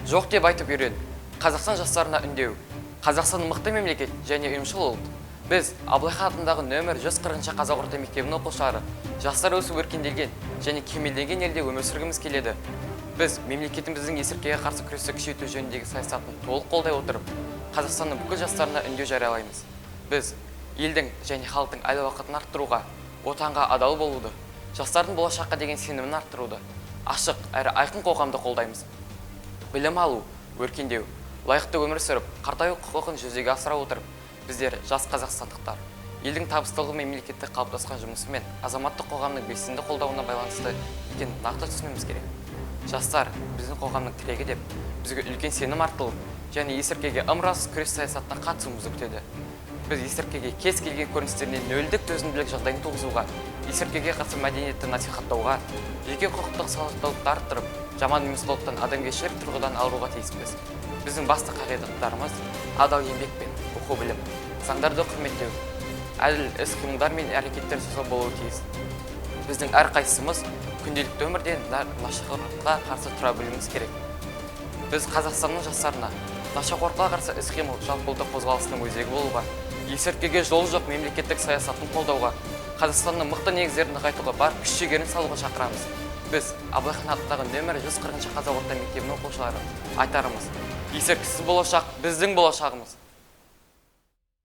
Жоқ деп айтып үйрен. Қазақстан жастарына үндеу. Қазақстан мықты мемлекет және ұйымшыл ұлт. Біз Абылай Хан атындағы нөмір 140 қазақ орта мектебінің оқушылары жастар өсіп өркенделген және кемелденген елде өмір сүргіміз келеді. Біз мемлекетіміздің есірткіге қарсы күресті күшейту жөніндегі саясатын толық қолдай отырып, Қазақстанның бүкіл жастарына үндеу жариялаймыз. Біз елдің және халықтың әл-ауқатын арттыруға, отанға адал болуды, жастардың болашаққа деген сенімін арттыруды, ашық әрі айқын қоғамды қолдаймыз. Білім алу, өркендеу, лайықты өмір сүріп, қартаю құқығын жүзеге асыра отырып, біздер жас қазақстандықтар елдің табыстылығы мен мемлекеттік қалыптасқан жұмысымен азаматтық қоғамның белсенді қолдауына байланысты екенін нақты түсінуіміз керек. Жастар біздің қоғамның тірегі деп, бізге үлкен сенім артылып, және есірткіге ымырасыз күрес саясатына қатысуымызды күтеді. Біз есірткіге кез келген көріністеріне нөлдік төзімділік жағдайын туғызуға, есірткіге қарсы мәдениетті насихаттауға, жеке құқықтық сауаттылықты арттырып, жаман мінез-құлықтан адамгершілік тұрғыдан алуға тиіспіз. Біздің басты қағидаттарымыз адал еңбек пен оқу білім, заңдарды құрметтеу, әділ іс-қимылдар мен әрекеттер жасау болуы тиіс. Біздің әрқайсымыз күнделікті өмірде нашақорлыққа қарсы тұра білуіміз керек. Біз Қазақстанның жастарына нашақорлыққа қарсы іс-қимыл жалпыұлттық қозғалысының өзегі болуға, есірткіге жол жоқ мемлекеттік саясатын қолдауға, Қазақстанның мықты негіздерін нығайтуға бар күш-жігерін салуға шақырамыз. Біз Абылай Хан атындағы нөмір 140 қазақ орта мектебінің оқушылары айтарымыз: есірткісіз болашақ біздің болашағымыз.